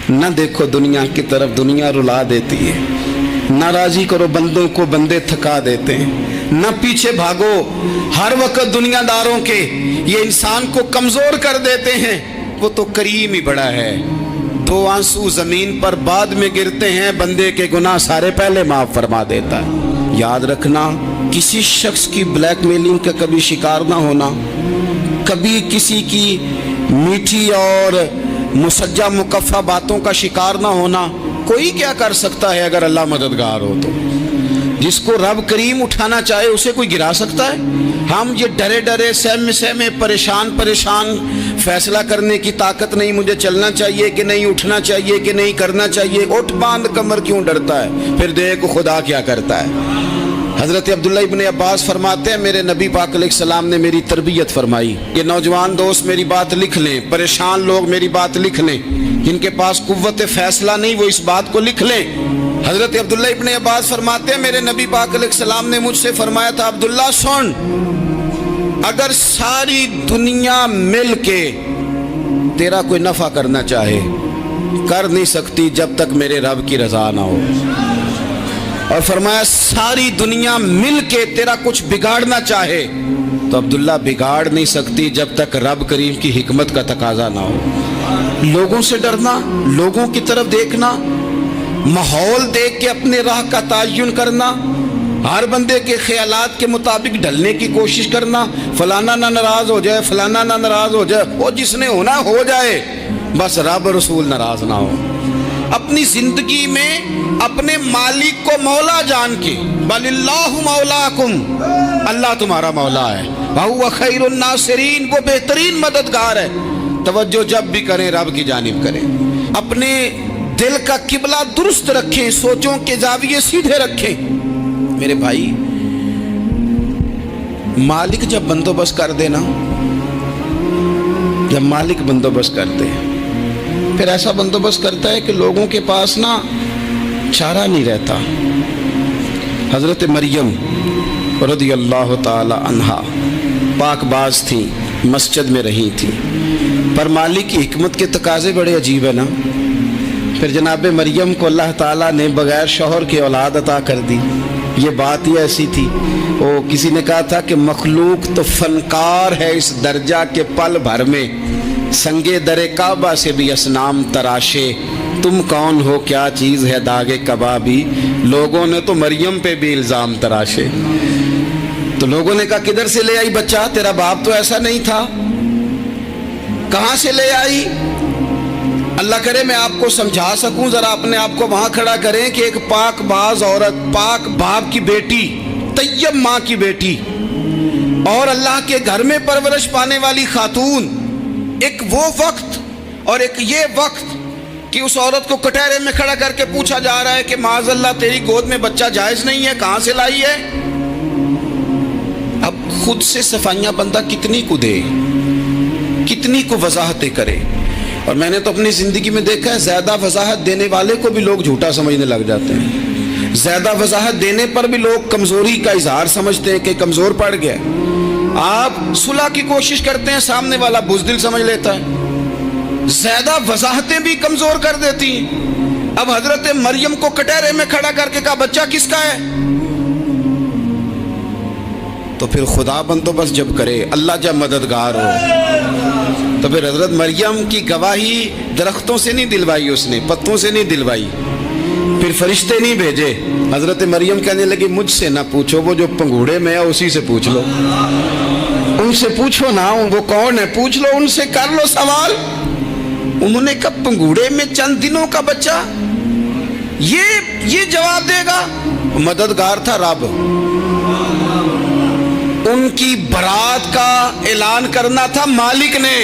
نہ دیکھو دنیا کی طرف، دنیا رلا دیتی ہے، نہ راضی کرو بندوں کو، بندے تھکا دیتے ہیں، نہ پیچھے بھاگو ہر وقت دنیا داروں کے، یہ انسان کو کمزور کر دیتے ہیں۔ وہ تو کریم ہی بڑا ہے، 2 آنسو زمین پر بعد میں گرتے ہیں، بندے کے گناہ سارے پہلے معاف فرما دیتا ہے۔ یاد رکھنا، کسی شخص کی بلیک میلنگ کا کبھی شکار نہ ہونا، کبھی کسی کی میٹھی اور مسجع مکفہ باتوں کا شکار نہ ہونا۔ کوئی کیا کر سکتا ہے اگر اللہ مددگار ہو تو؟ جس کو رب کریم اٹھانا چاہے اسے کوئی گرا سکتا ہے؟ ہم یہ ڈرے ڈرے سہمے پریشان فیصلہ کرنے کی طاقت نہیں، مجھے چلنا چاہیے کہ نہیں، اٹھنا چاہیے کہ نہیں، کرنا چاہیے، اٹھ باندھ کمر کیوں ڈرتا ہے؟ پھر دیکھ خدا کیا کرتا ہے۔ حضرت عبداللہ ابن عباس فرماتے ہیں میرے نبی پاک علیہ السلام نے میری تربیت فرمائی۔ یہ نوجوان دوست میری بات لکھ لیں، پریشان لوگ میری بات لکھ لیں، جن کے پاس قوت فیصلہ نہیں وہ اس بات کو لکھ لیں۔ حضرت عبداللہ ابن عباس فرماتے ہیں میرے نبی پاک علیہ السلام نے مجھ سے فرمایا تھا، عبداللہ سن، اگر ساری دنیا مل کے تیرا کوئی نفع کرنا چاہے، کر نہیں سکتی جب تک میرے رب کی رضا نہ ہو۔ اور فرمایا ساری دنیا مل کے تیرا کچھ بگاڑنا چاہے تو عبداللہ بگاڑ نہیں سکتی جب تک رب کریم کی حکمت کا تقاضا نہ ہو۔ لوگوں سے ڈرنا، لوگوں کی طرف دیکھنا، ماحول دیکھ کے اپنے راہ کا تعین کرنا، ہر بندے کے خیالات کے مطابق ڈھلنے کی کوشش کرنا، فلانا نہ ناراض ہو جائے، فلانا نہ ناراض ہو جائے، وہ جس نے ہونا ہو جائے، بس رب رسول ناراض نہ ہو۔ اپنی زندگی میں اپنے مالک کو مولا جان کے، بل اللہ مولاکم، اللہ تمہارا مولا ہے، وہو خیر الناصرین، وہ بہترین مددگار ہے۔ توجہ جب بھی کریں رب کی جانب کریں، اپنے دل کا قبلہ درست رکھیں، سوچوں کے زاویے سیدھے رکھیں۔ میرے بھائی، مالک جب بندوبست کر دے نا، جب مالک بندوبست کر دے، پھر ایسا بندوبست کرتا ہے کہ لوگوں کے پاس نا چارہ نہیں رہتا۔ حضرت مریم رضی اللہ تعالی عنہا پاک باز تھیں، مسجد میں رہی تھیں، پر مالک کی حکمت کے تقاضے بڑے عجیب ہیں نا۔ پھر جناب مریم کو اللہ تعالیٰ نے بغیر شوہر کے اولاد عطا کر دی۔ یہ بات ہی ایسی تھی، وہ کسی نے کہا تھا کہ مخلوق تو فنکار ہے اس درجہ کے پل بھر میں سنگے در کعبہ سے بھی اصنام تراشے، تم کون ہو کیا چیز ہے داغے کبابی، لوگوں نے تو مریم پہ بھی الزام تراشے۔ تو لوگوں نے کہا کدھر سے لے آئی بچہ، تیرا باپ تو ایسا نہیں تھا، کہاں سے لے آئی؟ اللہ کرے میں آپ کو سمجھا سکوں، ذرا اپنے آپ کو وہاں کھڑا کریں کہ ایک پاک باز عورت، پاک باپ کی بیٹی، طیب ماں کی بیٹی، اور اللہ کے گھر میں پرورش پانے والی خاتون، ایک وہ وقت اور ایک یہ وقت کہ اس عورت کو کٹہرے میں کھڑا کر کے پوچھا جا رہا ہے کہ معاذ اللہ تیری گود میں بچہ جائز نہیں ہے، کہاں سے لائی ہے؟ اب خود سے صفائیاں بندہ کتنی کو دے، کتنی کو وضاحتیں کرے۔ اور میں نے تو اپنی زندگی میں دیکھا ہے زیادہ وضاحت دینے والے کو بھی لوگ جھوٹا سمجھنے لگ جاتے ہیں، زیادہ وضاحت دینے پر بھی لوگ کمزوری کا اظہار سمجھتے ہیں کہ کمزور پڑ گیا۔ آپ صلح کی کوشش کرتے ہیں، سامنے والا بزدل سمجھ لیتا ہے، زیادہ وضاحتیں بھی کمزور کر دیتی ہیں۔ اب حضرت مریم کو کٹہرے میں کھڑا کر کے کہا بچہ کس کا ہے؟ تو پھر خدا بندوبست جب کرے، اللہ جب مددگار ہو، تو پھر حضرت مریم کی گواہی درختوں سے نہیں دلوائی، اس نے پتوں سے نہیں دلوائی، پھر فرشتے نہیں بھیجے۔ حضرت مریم کہنے لگی مجھ سے نہ پوچھو، وہ جو پنگوڑے میں ہے اسی سے پوچھ لو، ان سے پوچھو نا وہ کون ہے، پوچھ لو ان سے، کر لو سوال۔ انہوں نے کہا پنگوڑے میں چند دنوں کا بچہ، یہ جواب دے گا؟ مددگار تھا رب، ان کی برات کا اعلان کرنا تھا مالک نے،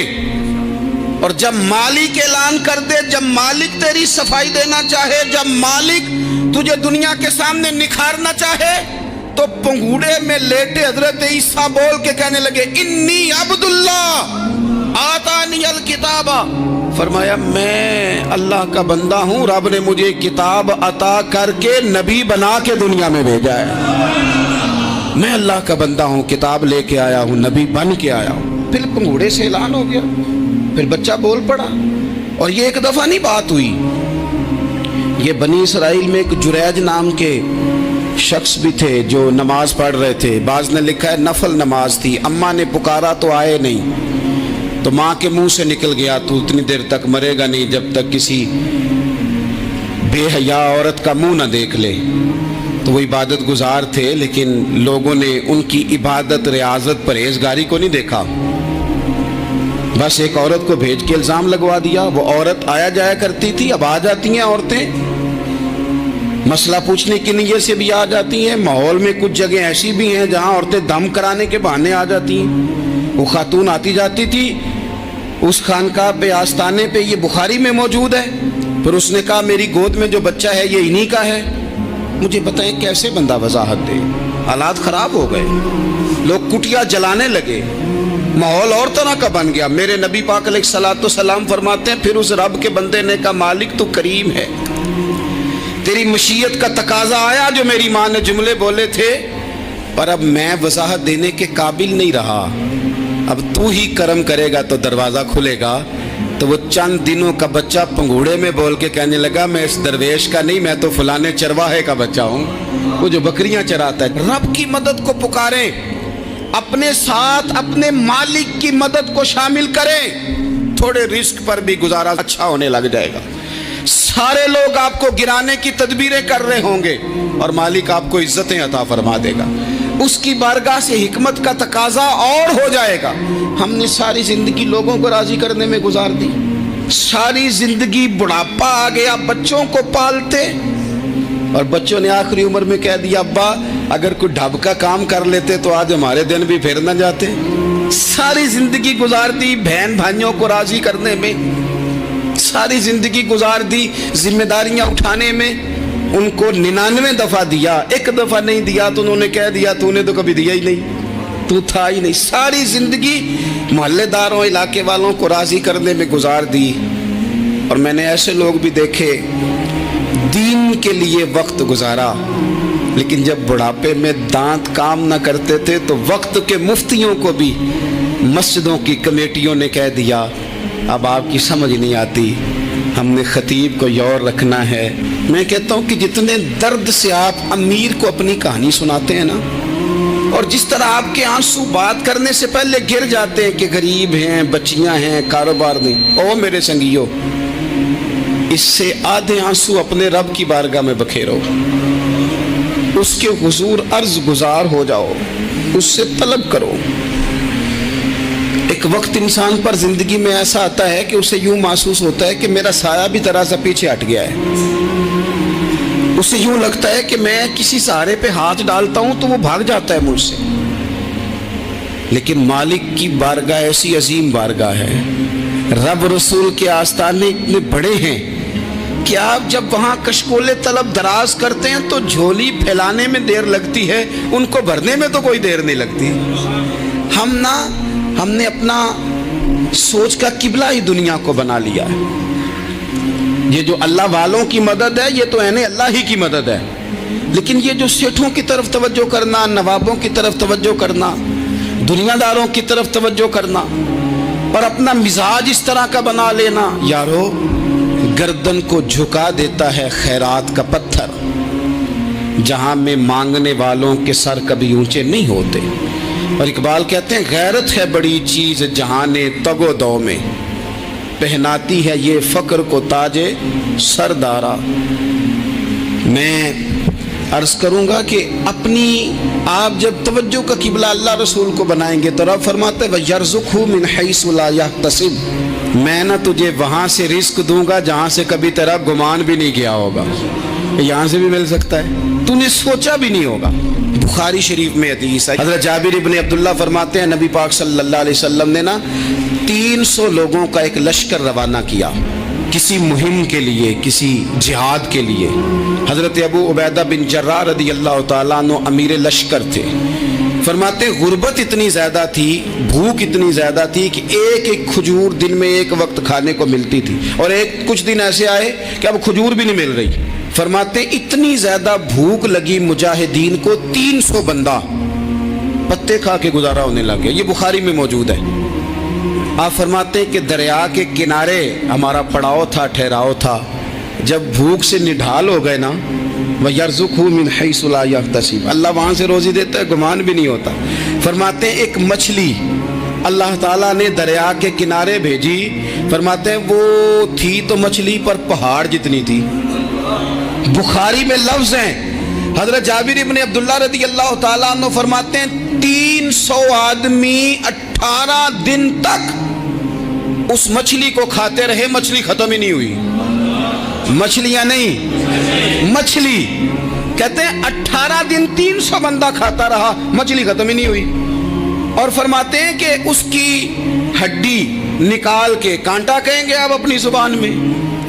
اور جب مالک اعلان کر دے، جب مالک تیری صفائی دینا چاہے، جب مالک تجھے دنیا کے سامنے نکھارنا چاہے، تو پنگوڑے میں لیٹے حضرت عیسیٰ بول کے کہنے لگے انی عبداللہ آتانی الکتاب، فرمایا میں اللہ کا بندہ ہوں، رب نے مجھے کتاب عطا کر کے نبی بنا کے دنیا میں بھیجا ہے، میں اللہ کا بندہ ہوں، کتاب لے کے آیا ہوں، نبی بن کے آیا ہوں۔ پھر پنگوڑے سے اعلان ہو گیا، پھر بچہ بول پڑا، اور یہ ایک دفعہ نہیں بات ہوئی، یہ بنی اسرائیل میں ایک جریج نام کے شخص بھی تھے جو نماز پڑھ رہے تھے، بعض نے لکھا ہے نفل نماز تھی، اماں نے پکارا تو آئے نہیں، تو ماں کے منہ سے نکل گیا تو اتنی دیر تک مرے گا نہیں جب تک کسی بے حیا عورت کا منہ نہ دیکھ لے۔ تو وہ عبادت گزار تھے، لیکن لوگوں نے ان کی عبادت، ریاضت، پرہیزگاری کو نہیں دیکھا، بس ایک عورت کو بھیج کے الزام لگوا دیا۔ وہ عورت آیا جایا کرتی تھی، اب آ جاتی ہیں عورتیں، مسئلہ پوچھنے کی نیت سے بھی آ جاتی ہیں۔ ماحول میں کچھ جگہ ایسی بھی ہیں جہاں عورتیں دم کرانے کے بہانے آ جاتی ہیں۔ وہ خاتون آتی جاتی تھی اس خانقاہ پہ، آستانے پہ، یہ بخاری میں موجود ہے۔ پھر اس نے کہا میری گود میں جو بچہ ہے یہ انہی کا ہے۔ مجھے بتائیں کیسے بندہ وضاحت دے؟ حالات خراب ہو گئے، لوگ کٹیا جلانے لگے، ماحول اور طرح کا بن گیا۔ میرے نبی پاک علیہ الصلوۃ والسلام فرماتے ہیں پھر اس رب کے بندے نے کہا مالک تو کریم ہے، تیری مشیت کا تقاضا آیا جو میری ماں نے جملے بولے تھے، پر اب میں وضاحت دینے کے قابل نہیں رہا، اب تو ہی کرم کرے گا تو دروازہ کھلے گا۔ تو وہ چند دنوں کا بچہ پنگوڑے میں بول کے کہنے لگا میں اس درویش کا نہیں، میں تو فلانے چرواہے کا بچہ ہوں، وہ جو بکریاں چراتا ہے۔ رب کی مدد کو پکاریں، اپنے ساتھ اپنے مالک کی مدد کو شامل کریں، تھوڑے رزق پر بھی گزارا اچھا ہونے لگ جائے گا۔ سارے لوگ آپ کو گرانے کی تدبیریں کر رہے ہوں گے اور مالک آپ کو عزتیں عطا فرما دے گا، اس کی بارگاہ سے حکمت کا تقاضا اور ہو جائے گا۔ ہم نے ساری زندگی لوگوں کو راضی کرنے میں گزار دی، ساری زندگی بڑھاپا آ گیا بچوں کو پالتے، اور بچوں نے آخری عمر میں کہہ دیا ابا اگر کوئی ڈھب کا کام کر لیتے تو آج ہمارے دن بھی پھر نہ جاتے۔ ساری زندگی گزار دی بہن بھائیوں کو راضی کرنے میں، ساری زندگی گزار دی ذمہ داریاں اٹھانے میں، ان کو 99 دفعہ دیا، ایک دفعہ نہیں دیا تو انہوں نے کہہ دیا تو نے تو کبھی دیا ہی نہیں، تو تھا ہی نہیں۔ ساری زندگی محلے داروں، علاقے والوں کو راضی کرنے میں گزار دی۔ اور میں نے ایسے لوگ بھی دیکھے دین کے لیے وقت گزارا، لیکن جب بڑھاپے میں دانت کام نہ کرتے تھے تو وقت کے مفتیوں کو بھی مسجدوں کی کمیٹیوں نے کہہ دیا اب آپ کی سمجھ نہیں آتی، ہم نے خطیب کو یور رکھنا ہے۔ میں کہتا ہوں کہ جتنے درد سے آپ امیر کو اپنی کہانی سناتے ہیں نا، اور جس طرح آپ کے آنسو بات کرنے سے پہلے گر جاتے ہیں کہ غریب ہیں، بچیاں ہیں، کاروبار نہیں، او میرے سنگیو، اس سے آدھے آنسو اپنے رب کی بارگاہ میں بکھیرو، اس کے حضور عرض گزار ہو جاؤ، اس سے طلب کرو۔ ایک وقت انسان پر زندگی میں ایسا آتا ہے کہ اسے یوں محسوس ہوتا ہے کہ میرا سایہ بھی ذرا سا پیچھے ہٹ گیا ہے، اسے یوں لگتا ہے کہ میں کسی سہارے پہ ہاتھ ڈالتا ہوں تو وہ بھاگ جاتا ہے مجھ سے، لیکن مالک کی بارگاہ ایسی عظیم بارگاہ ہے، رب رسول کے آستانے اتنے بڑے ہیں کہ آپ جب وہاں کشکول طلب دراز کرتے ہیں تو جھولی پھیلانے میں دیر لگتی ہے، ان کو بھرنے میں تو کوئی دیر نہیں لگتی۔ ہم نے اپنا سوچ کا قبلہ ہی دنیا کو بنا لیا ہے۔ یہ جو اللہ والوں کی مدد ہے یہ تو اللہ ہی کی مدد ہے، لیکن یہ جو سیٹھوں کی طرف توجہ کرنا، نوابوں کی طرف توجہ کرنا، دنیا داروں کی طرف توجہ کرنا اور اپنا مزاج اس طرح کا بنا لینا، یارو گردن کو جھکا دیتا ہے خیرات کا پتھر، جہاں میں مانگنے والوں کے سر کبھی اونچے نہیں ہوتے۔ اور اقبال کہتے ہیں غیرت ہے بڑی چیز جہانے تگ و دو میں، پہناتی ہے یہ فقر کو تاج سردارا۔ میں عرض کروں گا کہ اپنی آپ جب توجہ کا قبلہ اللہ رسول کو بنائیں گے تو رب فرماتے ہیں وَيَرْزُقْهُ مِنْ حَيْثُ لَا يَحْتَسِبُ، میں نہ تجھے وہاں سے رزق دوں گا جہاں سے کبھی تیرا گمان بھی نہیں کیا ہوگا، یہاں سے بھی مل سکتا ہے، تو نے سوچا بھی نہیں ہوگا۔ بخاری شریف میں حدیث ہے، حضرت جابر ابن عبداللہ فرماتے ہیں نبی پاک صلی اللہ علیہ وسلم نے 300 لوگوں کا ایک لشکر روانہ کیا کسی مہم کے لیے، کسی جہاد کے لیے۔ حضرت ابو عبیدہ بن جراح رضی اللہ تعالیٰ عنہ امیر لشکر تھے۔ فرماتے غربت اتنی زیادہ تھی، بھوک اتنی زیادہ تھی کہ ایک ایک کھجور دن میں ایک وقت کھانے کو ملتی تھی، اور کچھ دن ایسے آئے کہ اب کھجور بھی نہیں مل رہی۔ فرماتے اتنی زیادہ بھوک لگی مجاہدین کو 300 بندہ پتے کھا کے گزارا ہونے لگ گیا۔ یہ بخاری میں موجود ہے۔ آپ فرماتے ہیں کہ دریا کے کنارے ہمارا پڑاؤ تھا، ٹھہراؤ تھا. جب بھوک سے نڈھال ہو گئے نا، وَيَرْزُقْهُ مِنْ حَيْثُ لَا يَحْتَسِبُ، اللہ وہاں سے روزی دیتا ہے، گمان بھی نہیں ہوتا. فرماتے ہیں ایک مچھلی اللہ تعالیٰ نے دریا کے کنارے بھیجی. فرماتے ہیں وہ تھی تو مچھلی پر پہاڑ جتنی تھی. بخاری میں لفظ ہیں، حضرت جابر ابن عبداللہ رضی اللہ تعالیٰ عنہ فرماتے ہیں 300 آدمی 18 دن تک اس مچھلی کو کھاتے رہے، مچھلی ختم ہی نہیں ہوئی. مچھلیاں نہیں، مچھلی. کہتے ہیں 18 دن 300 بندہ کھاتا رہا، مچھلی ختم ہی نہیں ہوئی. اور فرماتے ہیں کہ اس کی ہڈی نکال کے، کانٹا کہیں گے آپ اپنی زبان میں،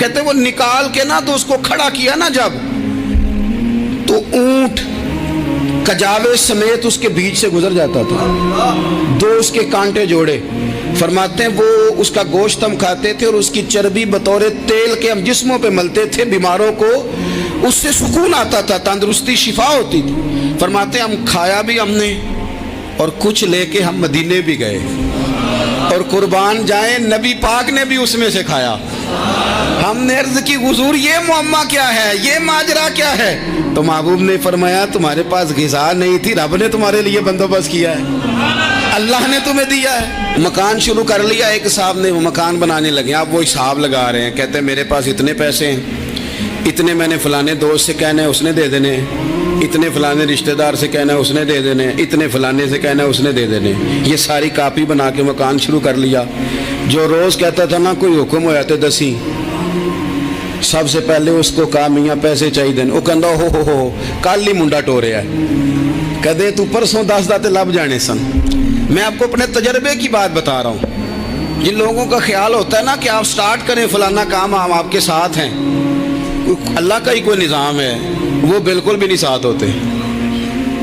کہتے ہیں وہ نکال کے نا تو اس کو کھڑا کیا نا جب، تو اونٹ کجاوے سمیت اس کے بیچ سے گزر جاتا تھا. 2 اس کے کانٹے جوڑے. فرماتے ہیں وہ اس کا گوشت ہم کھاتے تھے اور اس کی چربی بطور تیل کے ہم جسموں پہ ملتے تھے. بیماروں کو اس سے سکون آتا تھا، تندرستی، شفا ہوتی تھی. فرماتے ہیں ہم کھایا بھی ہم نے، اور کچھ لے کے ہم مدینے بھی گئے، اور قربان جائیں نبی پاک نے بھی اس میں سے کھایا. ہم نے عرض کی حضور یہ معمہ کیا ہے، یہ ماجرا کیا ہے؟ تو محبوب نے فرمایا تمہارے پاس غذا نہیں تھی، رب نے تمہارے لیے بندوبست کیا ہے، اللہ نے تمہیں دیا ہے. مکان شروع کر لیا ایک صاحب نے، وہ مکان بنانے لگے. آپ وہ حساب لگا رہے ہیں، کہتے ہیں میرے پاس اتنے پیسے ہیں، اتنے میں نے فلانے دوست سے کہنا ہے اس نے دے دینے، اتنے فلانے رشتہ دار سے کہنا ہے اس نے دے دینے، اتنے فلانے سے کہنا ہے اس نے دے دینے. یہ ساری کاپی بنا کے مکان شروع کر لیا. جو روز کہتا تھا نا کوئی حکم ہو جاتے دسی، سب سے پہلے اس کو کہا میاں پیسے چاہیے دین. وہ کہندا ہو کل ہی منڈا ٹوریا ہے، کہدے تو پرسوں 10 داتے لب جانے سن. میں آپ کو اپنے تجربے کی بات بتا رہا ہوں. جن لوگوں کا خیال ہوتا ہے نا کہ آپ سٹارٹ کریں فلانا کام، ہم آپ کے ساتھ ہیں، اللہ کا ہی کوئی نظام ہے، وہ بالکل بھی نہیں ساتھ ہوتے.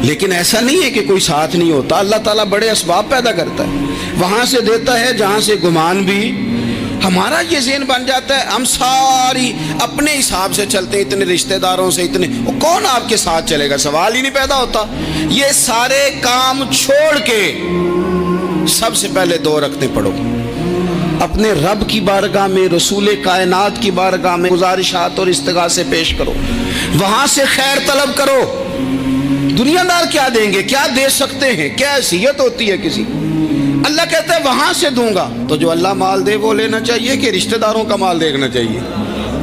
لیکن ایسا نہیں ہے کہ کوئی ساتھ نہیں ہوتا. اللہ تعالیٰ بڑے اسباب پیدا کرتا ہے، وہاں سے دیتا ہے جہاں سے گمان بھی. ہمارا یہ ذہن بن جاتا ہے ہم ساری اپنے حساب سے چلتے ہیں، اتنے رشتہ داروں سے، اتنے، وہ کون آپ کے ساتھ چلے گا؟ سوال ہی نہیں پیدا ہوتا. یہ سارے کام چھوڑ کے سب سے پہلے 2 رکعتیں پڑھو، اپنے رب کی بارگاہ میں، رسول کائنات کی بارگاہ میں گزارشات اور استغاثے پیش کرو، وہاں سے خیر طلب کرو. دنیا دار کیا دیں گے، کیا دے سکتے ہیں، کیا حیثیت ہوتی ہے کسی؟ اللہ کہتا ہے وہاں سے دوں گا. تو جو اللہ مال دے وہ لینا چاہیے کہ رشتہ داروں کا مال دیکھنا چاہیے؟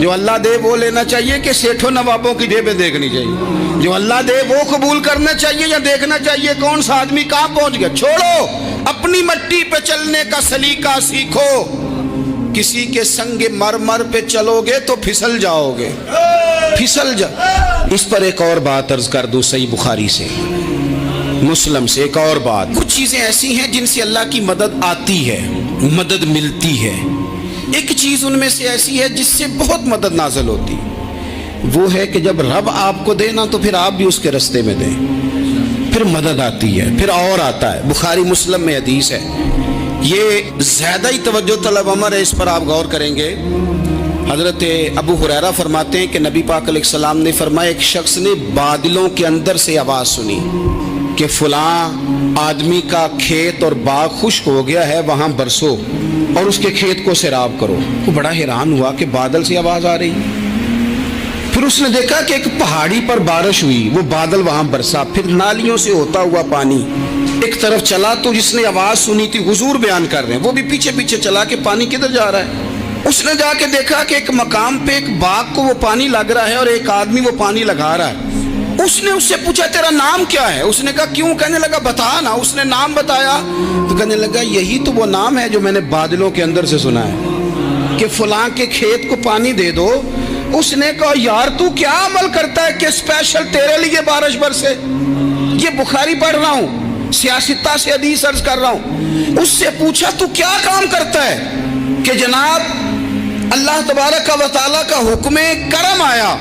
جو اللہ دے وہ لینا چاہیے کہ سیٹھوں نوابوں کی جیبیں دیکھنی چاہیے؟ جو اللہ دے وہ قبول کرنا چاہیے یا دیکھنا چاہیے کون سا آدمی کہاں پہنچ گیا؟ چھوڑو، اپنی مٹی پہ چلنے کا سلیقہ سیکھو. کسی کے سنگ مرمر پہ چلو گے تو پھسل جاؤ گے، پھسل جا. اس پر ایک اور بات عرض کر دوں، صحیح بخاری سے، مسلم سے ایک اور بات. کچھ چیزیں ایسی ہیں جن سے اللہ کی مدد آتی ہے، مدد ملتی ہے. ایک چیز ان میں سے ایسی ہے جس سے بہت مدد نازل ہوتی، وہ ہے کہ جب رب آپ کو دے نا تو پھر آپ بھی اس کے رستے میں دیں، پھر مدد آتی ہے، پھر اور آتا ہے. بخاری مسلم میں حدیث ہے، یہ زیادہ ہی توجہ طلب امر ہے، اس پر آپ غور کریں گے. حضرت ابو ہریرہ فرماتے ہیں کہ نبی پاک علیہ السلام نے فرمایا ایک شخص نے بادلوں کے اندر سے آواز سنی کہ فلاں آدمی کا کھیت اور باغ خشک ہو گیا ہے، وہاں برسو اور اس کے کھیت کو سیراب کرو. وہ بڑا حیران ہوا کہ بادل سے آواز آ رہی. پھر اس نے دیکھا کہ ایک پہاڑی پر بارش ہوئی، وہ بادل وہاں برسا، پھر نالیوں سے ہوتا ہوا پانی ایک طرف چلا. تو جس نے آواز سنی تھی، حضور بیان کر رہے ہیں، وہ بھی پیچھے پیچھے چلا کہ پانی کدھر جا رہا ہے. اس نے جا کے دیکھا کہ ایک مقام پہ ایک باغ کو وہ پانی لگ رہا ہے اور ایک آدمی وہ پانی لگا رہا ہے. اس نے اس سے پوچھا تیرا نام کیا ہے؟ اس نے کہا کیوں؟ کہنے لگا بتا نا. اس نے نام بتایا تو کہنے لگا یہی تو وہ نام ہے جو میں نے بادلوں کے اندر سے سنا ہے کہ فلاں کے کھیت کو پانی دے دو. اس نے کہا یار تو کیا عمل کرتا ہے کہ اسپیشل تیرے لیے بارش برسے؟ یہ بخاری پڑھ رہا ہوں، سیاستہ سے حدیث عرض کر رہا ہوں. اس سے پوچھا تو کیا کام کرتا ہے کہ جناب اللہ تبارک و تعالیٰ کا حکم کرم آیا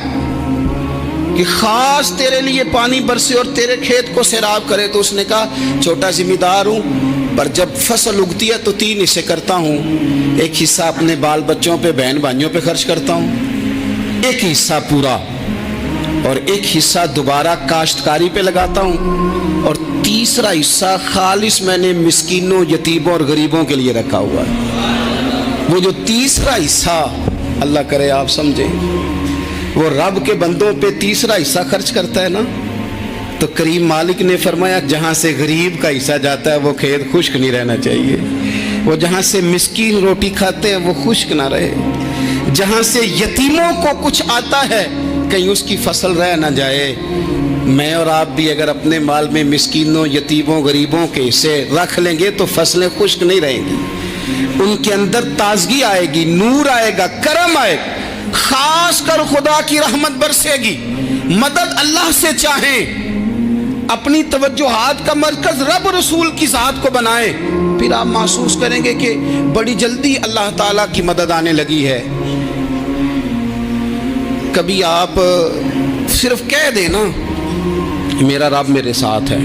کہ خاص تیرے لیے پانی برسے اور تیرے کھیت کو سیراب کرے؟ تو اس نے کہا چھوٹا ذمہ دار ہوں، پر جب فصل اگتی ہے تو 3 حصے کرتا ہوں. ایک حصہ اپنے بال بچوں پہ، بہن بھائیوں پہ خرچ کرتا ہوں، ایک حصہ پورا، اور ایک حصہ دوبارہ کاشتکاری پہ لگاتا ہوں، اور تیسرا حصہ خالص میں نے مسکینوں، یتیموں اور غریبوں کے لیے رکھا ہوا ہے. وہ جو تیسرا حصہ اللہ کرے آپ سمجھیں، وہ رب کے بندوں پہ تیسرا حصہ خرچ کرتا ہے نا، تو کریم مالک نے فرمایا جہاں سے غریب کا حصہ جاتا ہے وہ کھیت خشک نہیں رہنا چاہیے، وہ جہاں سے مسکین روٹی کھاتے ہیں وہ خشک نہ رہے، جہاں سے یتیموں کو کچھ آتا ہے کہیں اس کی فصل رہ نہ جائے۔ میں اور آپ بھی اگر اپنے مال میں مسکینوں، یتیموں، غریبوں کے حصے رکھ لیں گے تو فصلیں خشک نہیں رہیں گی، ان کے اندر تازگی آئے گی، نور آئے گا، کرم آئے گا، خاص کر خدا کی رحمت برسے گی۔ مدد اللہ سے چاہیں، اپنی توجہات کا مرکز رب رسول کی ذات کو بنائیں، پھر آپ محسوس کریں گے کہ بڑی جلدی اللہ تعالیٰ کی مدد آنے لگی ہے۔ کبھی آپ صرف کہہ دیں نا میرا رب میرے ساتھ ہے،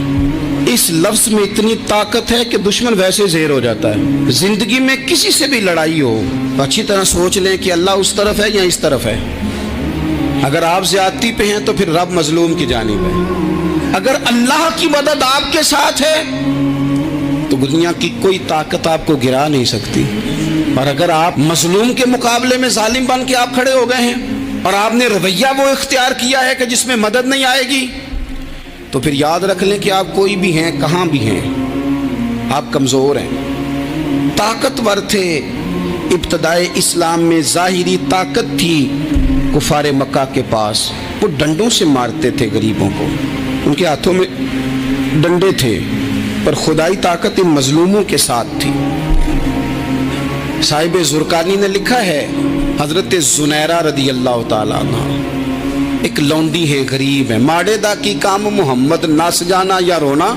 اس لفظ میں اتنی طاقت ہے کہ دشمن ویسے زہر ہو جاتا ہے۔ زندگی میں کسی سے بھی لڑائی ہو تو اچھی طرح سوچ لیں کہ اللہ اس طرف ہے یا اس طرف ہے۔ اگر آپ زیادتی پہ ہیں تو پھر رب مظلوم کی جانب ہے۔ اگر اللہ کی مدد آپ کے ساتھ ہے تو دنیا کی کوئی طاقت آپ کو گرا نہیں سکتی، اور اگر آپ مظلوم کے مقابلے میں ظالم بن کے آپ کھڑے ہو گئے ہیں اور آپ نے رویہ وہ اختیار کیا ہے کہ جس میں مدد نہیں آئے گی، تو پھر یاد رکھ لیں کہ آپ کوئی بھی ہیں، کہاں بھی ہیں، آپ کمزور ہیں۔ طاقتور تھے ابتدائے اسلام میں، ظاہری طاقت تھی کفار مکہ کے پاس، وہ ڈنڈوں سے مارتے تھے غریبوں کو، ان کے ہاتھوں میں ڈنڈے تھے، پر خدائی طاقت ان مظلوموں کے ساتھ تھی۔ صاحب زرقانی نے لکھا ہے حضرت زنیرہ رضی اللہ تعالیٰ عنہ ایک لونڈی ہے، غریب ہے، ماڑے دا کی کام محمد نس جانا یا رونا،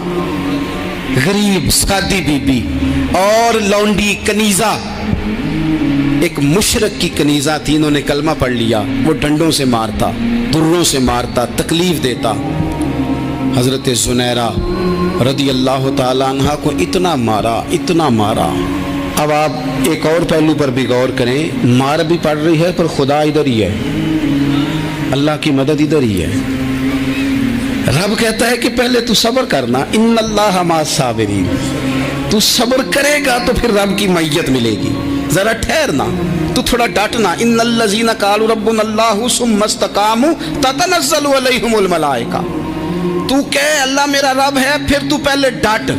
غریب سادی بی بی اور لونڈی کنیزہ، ایک مشرک کی کنیزہ تھی، انہوں نے کلمہ پڑھ لیا، وہ ڈنڈوں سے مارتا، دروں سے مارتا، تکلیف دیتا۔ حضرت زنیرہ رضی اللہ تعالیٰ عنہ کو اتنا مارا، اتنا مارا۔ اب آپ ایک اور پہلو پر بھی غور کریں، مار بھی پڑ رہی ہے پر خدا ادھر ہی ہے، اللہ کی مدد ادھر ہی ہے۔ رب کہتا ہے کہ پہلے تو صبر کرنا، ان اللہ مع الصابرین، تو صبر کرے گا تو پھر رب کی معیت ملے گی، ذرا ٹھہرنا، تو تھوڑا ڈٹنا۔ ان الذین قالوا ربنا اللہ ثم استقاموا تتنزل علیہم الملائکہ، تو کہے اللہ میرا رب ہے، پھر تو پہلے ڈٹ،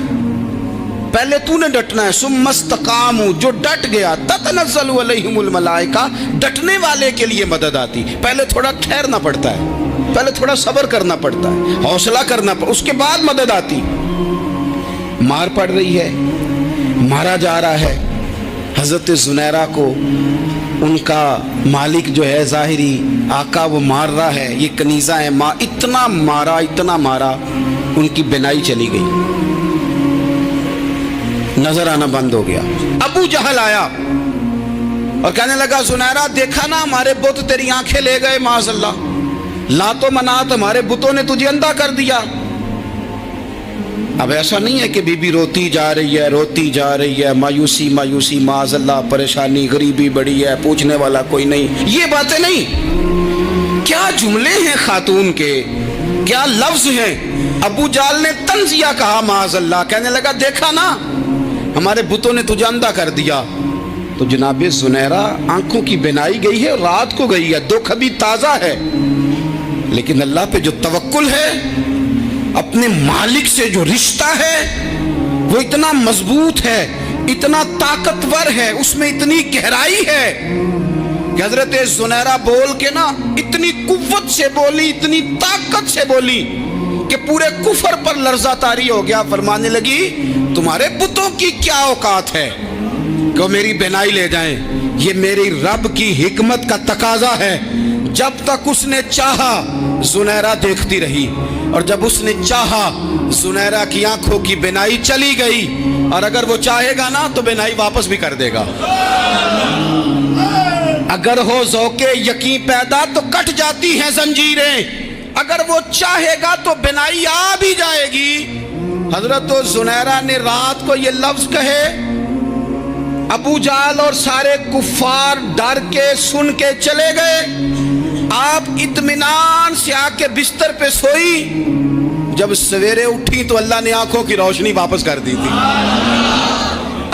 پہلے تو نے ڈٹنا ہے۔ ثم استقاموا، جو ڈٹ گیا، تتنزل علیہم الملائکہ، ڈٹنے والے کے لیے مدد آتی، پہلے تھوڑا ٹھہرنا پڑتا ہے، پہلے تھوڑا صبر کرنا پڑتا ہے، حوصلہ کرنا پڑتا، اس کے بعد مدد آتی۔ مار پڑ رہی ہے، مارا جا رہا ہے حضرت زنیرہ کو، ان کا مالک جو ہے ظاہری آقا وہ مار رہا ہے، یہ کنیزہ ہے، اتنا مارا، اتنا مارا، ان کی بینائی چلی گئی، نظر آنا بند ہو گیا۔ ابو جہل آیا اور کہنے لگا زنیرہ دیکھا نا ہمارے بت تیری آنکھیں لے گئے، معاذ اللہ، لات و منات ہمارے بتوں نے تجھے اندھا کر دیا۔ اب ایسا نہیں ہے کہ بی بی روتی جا رہی ہے، روتی جا رہی ہے، مایوسی مایوسی، معاذ اللہ، پریشانی، غریبی بڑی ہے، پوچھنے والا کوئی نہیں، یہ باتیں نہیں۔ کیا جملے ہیں خاتون کے، کیا لفظ ہیں۔ ابو جہل نے تنزیہ کہا، معاذ اللہ، کہنے لگا دیکھا نا ہمارے بتوں نے تجھے اندھا کر دیا۔ تو جناب زنیرہ آنکھوں کی بینائی گئی ہے، رات کو گئی ہے، دکھ ابھی تازہ ہے، لیکن اللہ پہ جو توکل ہے، اپنے مالک سے جو رشتہ ہے وہ اتنا مضبوط ہے، اتنا طاقتور ہے، اس میں اتنی گہرائی ہے کہ حضرت زنیرہ بول کے نا اتنی قوت سے بولی، اتنی طاقت سے بولی کہ پورے کفر پر لرزہ طاری ہو گیا۔ فرمانے لگی تمہارے بتوں کی کیا اوقات ہے کہ وہ میری بینائی لے جائیں، یہ میری رب کی حکمت کا تقاضا ہے۔ جب تک اس نے چاہا زنیرہ دیکھتی رہی، اور جب اس نے چاہا زنیرہ کی آنکھوں کی بینائی چلی گئی، اور اگر وہ چاہے گا نا تو بینائی واپس بھی کر دے گا۔ اگر ہو ذوق یقین پیدا تو کٹ جاتی ہیں زنجیریں، اگر وہ چاہے گا تو بینائی آ بھی جائے گی۔ حضرت زنیرہ نے رات کو یہ لفظ کہے، ابو جہل اور سارے کفار ڈر کے سن کے چلے گئے، آپ اطمینان سے آ کے بستر پہ سوئی۔ جب سویرے اٹھی تو اللہ نے آنکھوں کی روشنی واپس کر دی تھی۔